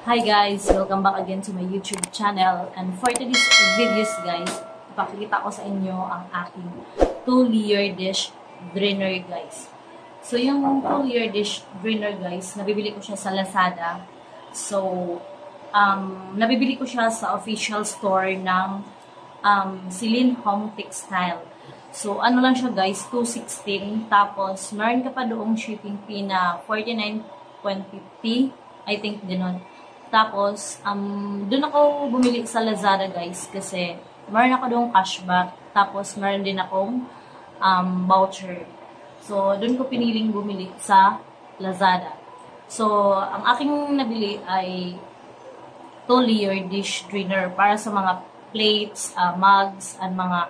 Hi guys! Welcome back again to my YouTube channel. And for today's videos guys, ipakikita ko sa inyo ang aking 2-layer dish drainer guys. So yung 2-layer dish drainer guys, nabibili ko siya sa Lazada. So, nabibili ko siya sa official store ng Celine Home Textile. So, ano lang siya guys, 216. Tapos, meron ka pa doong shipping fee na 49.50. I think ganun. Tapos, doon ako bumili sa Lazada guys kasi meron ako doong cashback. Tapos, meron din akong voucher. So, doon ko piniling bumili sa Lazada. So, ang aking nabili ay 2-layer dish drainer para sa mga plates, mugs, at mga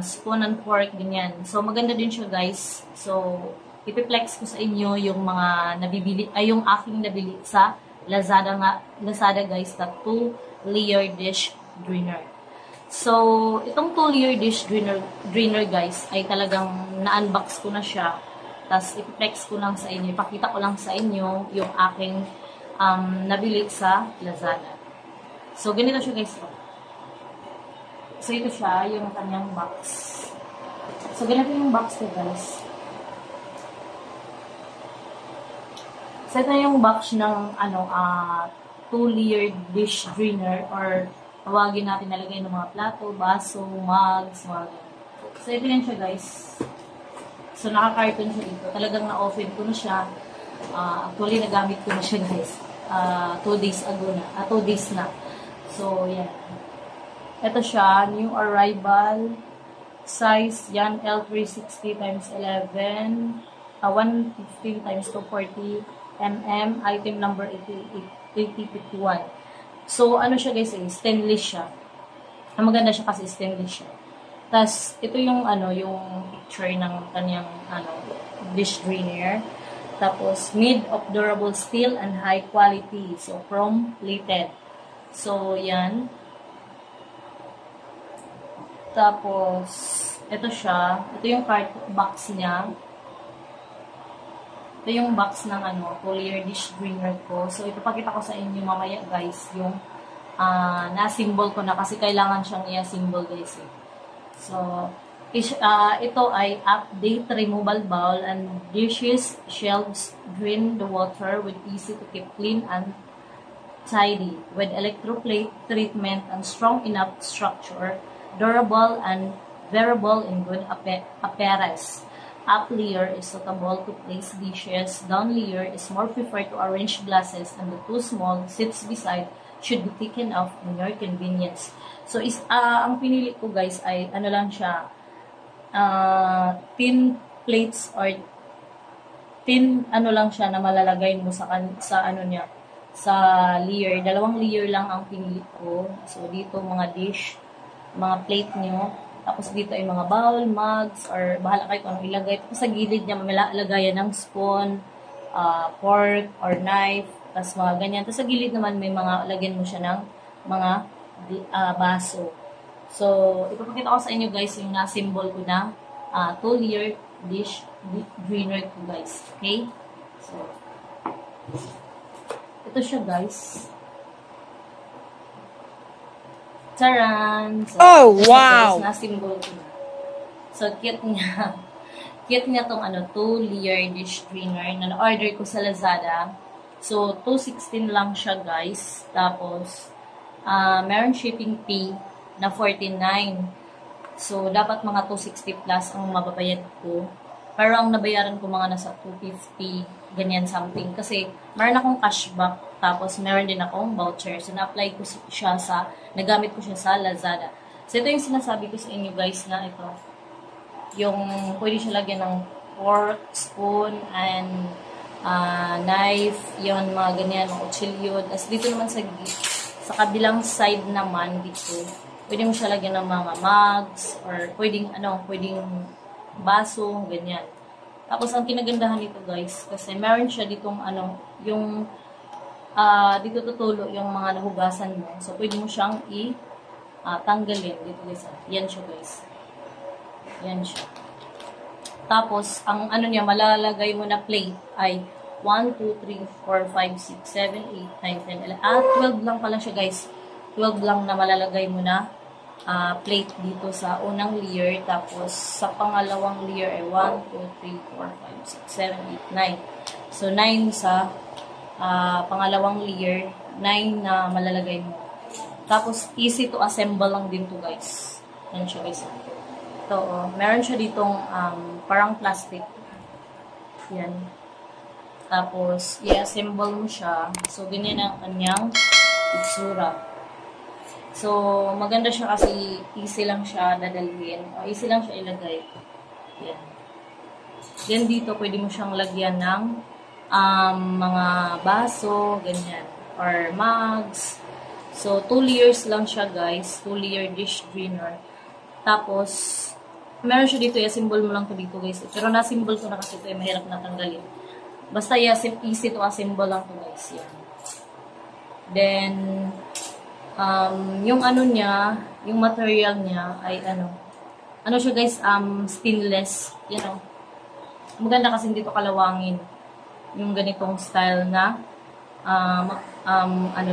spoon and fork, ganyan. So, maganda din siya guys. So, ipiplex ko sa inyo yung mga nabibili, yung aking nabili sa Lazada guys, na 2-layer dish drainer. So, itong 2-layer dish drainer guys, ay talagang na-unbox ko na siya. Tapos, ipiplex ko lang sa inyo, ipakita ko lang sa inyo yung aking nabili sa Lazada. So, ganito siya guys. So, ito siya, yung kanyang box. So, ganito yung box ko guys. So, ito yung box ng 2-layer dish drainer, or tawagin natin nalagay ng mga plato, baso, mugs, mga ganyan. So, ito yan siya guys. So, naka-carton siya dito. Talagang na-open ko na siya. Actually, nagamit ko na siya guys. 2 days ago na. 2 days na. So, yan. Ito siya, new arrival. Size, yan, L360 x 11. 150 x 240 mm. Item number 8051. So, ano siya guys, stainless siya. Ang maganda siya kasi stainless siya. Tapos, ito yung, yung picture ng kanyang, dish drainer. Tapos, made of durable steel and high quality. So, chrome plated. So, yan. Tapos, ito siya. Ito yung box niya. Ito yung box ng 2-layer dish drainer ko. So, ito pakita ko sa inyo mamaya guys, yung na-symbol ko na kasi kailangan siyang i-symbol guys. So, ito ay update removable bowl and dishes shelves, drain the water with easy to keep clean and tidy with electroplate treatment and strong enough structure, durable and wearable in good appearance. Up layer is suitable to place dishes. Down layer is more preferred to arrange glasses, and the 2 small seats beside should be taken off in your convenience. So, ang pinili ko guys ay lang siya, tin plates or tin lang siya na malalagay mo sa niya, sa layer. 2 layer lang ang pinili ko. So, dito mga dish, mga plate nyo. Tapos dito ay mga bowl, mugs, or bahala kayo kung anong ilagay. Tapos sa gilid niya, malalagayan ng spoon, fork, or knife, tapos mga ganyan. Tapos sa gilid naman, may mga, lagyan mo siya ng mga baso. So, ipapakita ko sa inyo guys yung na-symbol ko na 2-layer dish drainer ko guys. Okay? So, ito siya guys. Charan! So, wow! Na-symbol ko na. So, cute niya. Cute niya tong 2-layer dish drainer na na-order ko sa Lazada. So, 216 lang siya guys. Tapos, meron shipping fee na 49. So, dapat mga 260 plus ang mababayad ko. Pero ang nabayaran ko mga nasa 250, ganyan something. Kasi, meron akong cashback, tapos meron din akong voucher. So, na-apply ko siya nagamit ko siya sa Lazada. So, ito yung sinasabi ko sa inyo guys na ito. Yung, pwede siya lagyan ng fork, spoon, and knife, yun, mga ganyan, mga kutsilyo. Tapos, dito naman sa kabilang side naman, dito, pwede mo siya lagyan ng mga mugs, or pwedeng baso, ganyan. Tapos, ang kinagandahan nito guys, kasi meron siya ditong yung dito tutulo yung mga nahugasan mo. So, pwede mo siyang tanggalin dito guys. Yan siya guys. Yan siya. Tapos, ang niya, malalagay mo na plate ay 1, 2, 3, 4, 5, 6, 7, 8, 9, 10, 11. 12 lang pala siya guys. 12 lang na malalagay mo na plate dito sa unang layer. Tapos sa pangalawang layer ay 1, 2, 3, 4, 5, 6, 7, 8, 9. So 9 sa pangalawang layer. 9 na malalagay mo. Tapos easy to assemble lang din to guys. Yan siya guys. Ito, meron siya ditong parang plastic. Yan. Tapos, i-assemble mo siya. So, ganyan ang kanyang itsura. So, maganda siya kasi easy lang siya dadalhin. O, easy lang siya ilagay. Yan. Yan dito, pwede mo siyang lagyan ng mga baso, ganyan. Or mugs. So, 2 layers lang siya guys. 2 layer dish drainer. Tapos, meron siya dito. I-assemble mo lang ito dito guys. Pero na-assemble ko na kasi ito. Mahirap na tanggalin. Basta easy to assemble lang to guys. Yan. Then, yung ano niya, yung material niya ay ano siya guys, stainless. Yan o. Maganda kasi dito kalawangin. Yung ganitong style na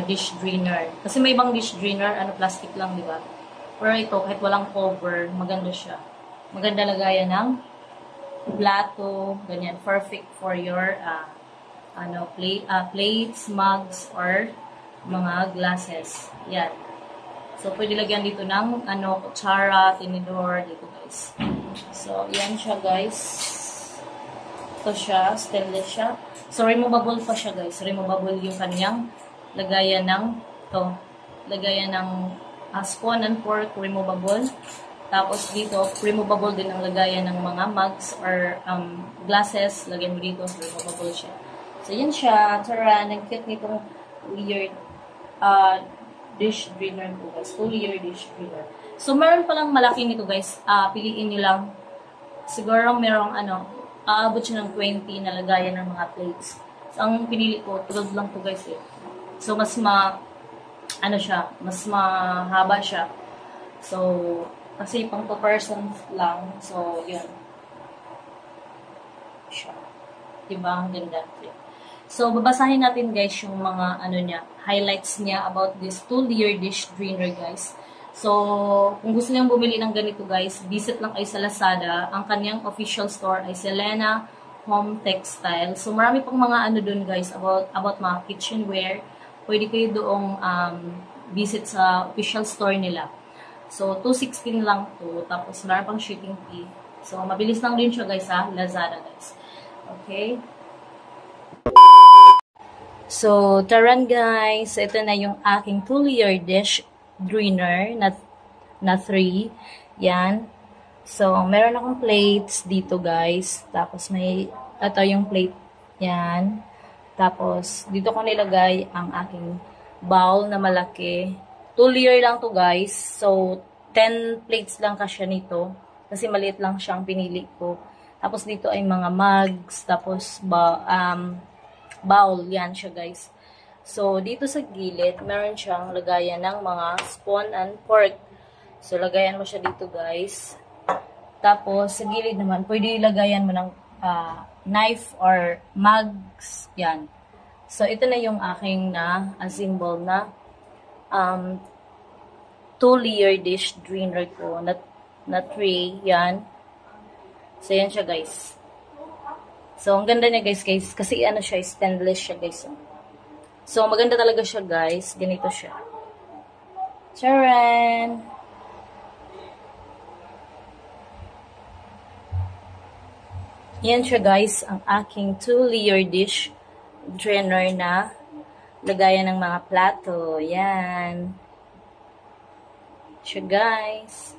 dish drainer. Kasi may ibang dish drainer, plastic lang, di ba? Pero ito, kahit walang cover, maganda siya. Maganda lagayan ng plato, ganyan, perfect for your plates, mugs, or mga glasses. Yan. So, pwede lagyan dito ng kutsara, tinidor, dito guys. So, yan siya guys. Ito siya, stainless siya. So, removable pa siya guys. Removable yung kanyang lagayan ng spoon and fork, removable. Tapos dito, removable din ang lagayan ng mga mugs or glasses. Lagyan mo dito, removable siya. So, yan siya. Tara, nag-cute nitong weird dish drainer po guys. 2 layer dish drainer. So, meron palang malaki nito guys. Piliin nyo lang. Siguro merong aabot siya ng 20 na lagayan ng mga plates. So, ang pinili ko, 12 lang to guys eh. So, mas mas mahaba siya. So, kasi pang 2 persons lang. So, yun. Siya. Diba? Ang ganda. So, babasahin natin guys yung mga highlights niya about this 2 layer dish drainer guys. So, kung gusto niyong bumili ng ganito guys, visit lang kayo sa Lazada. Ang kanyang official store ay Selena Home Textile. So, marami pang mga dun guys about mga kitchenware. Pwede kayo doong visit sa official store nila. So, 216 lang to. Tapos, meron pang shipping fee. So, mabilis lang din siya guys sa Lazada guys. Okay? So, taran guys. Ito na yung aking 2 layer dish drainer na 3. Yan. So, meron akong plates dito guys. Tapos, ito yung plate. Yan. Tapos, dito ko nilagay ang aking bowl na malaki. 2 layer lang to guys. So, 10 plates lang kasya nito. Kasi maliit lang siyang pinili ko. Tapos, dito ay mga mugs. Tapos, bowl. Yan siya guys. So, dito sa gilid, meron siyang lagayan ng mga spoon and fork. So, lagayan mo siya dito guys. Tapos, sa gilid naman, pwede lagayan mo ng knife or mugs. Yan. So, ito na yung aking assemble na 2 layer dish drainer ko na tray. Yan. So, yan siya guys. So, ang ganda niya guys. Kasi siya, stainless siya guys. So, maganda talaga siya guys. Ganito siya. Charan! Yan siya guys. Ang aking 2 layer dish drainer na lagayan ng mga plato. Yan. Siya guys.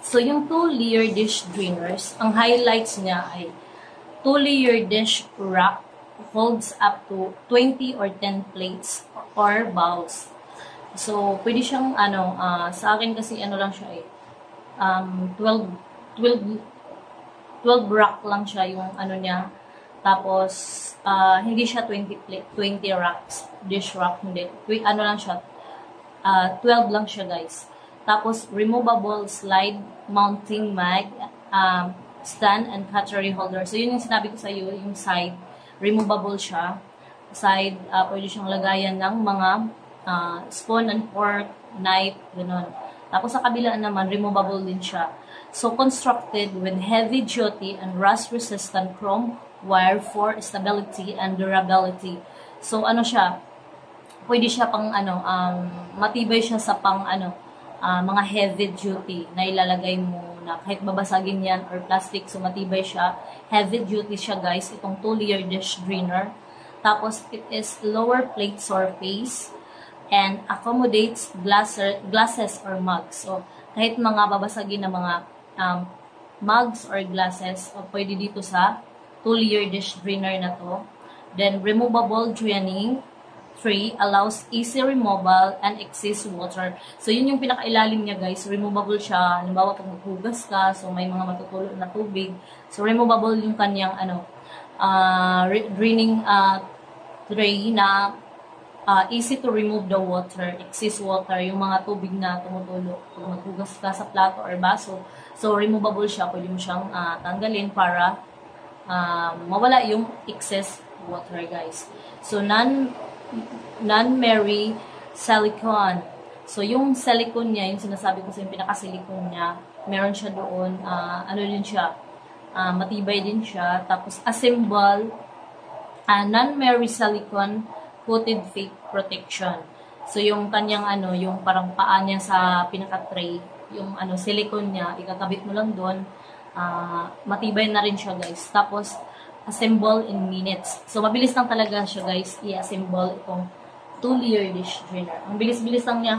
So, yung 2 layer dish drainers, ang highlights niya ay 2 layer dish rack holds up to 20 or 10 plates or bowls. So, pwede siyang, sa akin kasi lang siya 12 rack lang siya yung niya. Tapos, hindi siya 20 racks, dish rack, hindi. Lang siya, 12 lang siya guys. Tapos, removable slide mounting mag, stand and cutlery holder. So, yun yung sinabi ko sa iyo, yung side, removable siya. Side, pwede siyang lagayan ng mga spoon and fork, knife, gano'n. Tapos sa kabilaan naman, removable din siya. So, constructed with heavy-duty and rust-resistant chrome wire for stability and durability. So, ano siya, pwede siya pang, matibay siya sa pang, mga heavy-duty na ilalagay mo na kahit babasagin yan or plastic, so matibay siya. Heavy-duty siya, guys, itong 2-layer dish drainer. Tapos, it is lower plate surface and accommodates glasses or mugs. So, kahit mga babasagin na mga mugs or glasses, o pwede dito sa 2-layer dish drainer na to. Then, removable draining tray allows easy removal and excess water. So, yun yung pinakailalim niya, guys. Removable siya. Halimbawa, pag maghugas ka, so may mga matutulog na tubig. So, removable yung kanyang, draining tray na easy to remove the water, excess water, yung mga tubig na tumutulo. Pag maghugas ka sa plato or baso, so removable siya, pwede mo siyang tanggalin para mawala yung excess water, guys. So, non-merry silicone. So, yung silicone niya, yung sinasabi ko sa yung pinaka-silicone niya, meron siya doon, din siya, matibay din siya. Tapos, assemble, non-merry silicone coated fake protection. So, yung kanyang, yung parang paa niya sa pinaka-tray, yung, silicone niya, ikakabit mo lang doon, matibay na rin siya, guys. Tapos, assemble in minutes. So, mabilis lang talaga siya, guys, i-assemble itong 2-layer dish drainer. Ang bilis-bilis lang niya.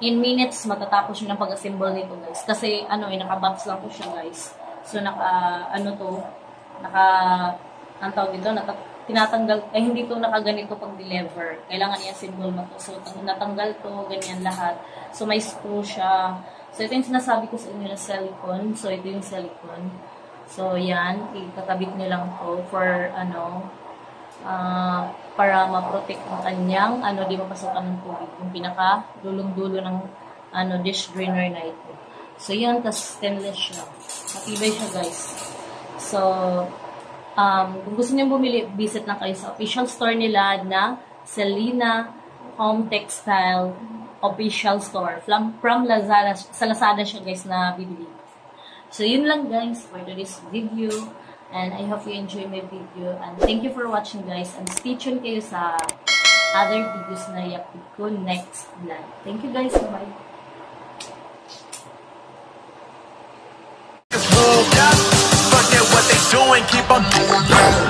In minutes, matatapos yun ang pag-assemble nito, guys. Kasi, naka-box lang po siya, guys. So, ang tawag dito, tinatanggal, hindi to nakaganito pag deliver. Kailangan i-assemble mo to. So, natanggal to, ganyan lahat. So, may screw siya. So, ito yung sinasabi ko sa inyo na silicone. So, ito yung silicone. So, yan. Ikakabit nyo lang to for, para ma-protect ang kanyang, di mapasukan ng tubig. Yung pinaka-dulong-dulo ng, dish drainer na ito. So, yan. Tas stainless siya. Matibay siya, guys. So, kung gusto niyo bumili, visit lang kayo sa official store nila na Selena Home Textile official store. From Lazada, sa Lazada siya, guys, na bibili. So, yun lang, guys, for today's video. And I hope you enjoy my video. And thank you for watching, guys. And stay tuned kayo sa other videos na i-upload ko next vlog. Thank you, guys. Bye-bye. Keep on doing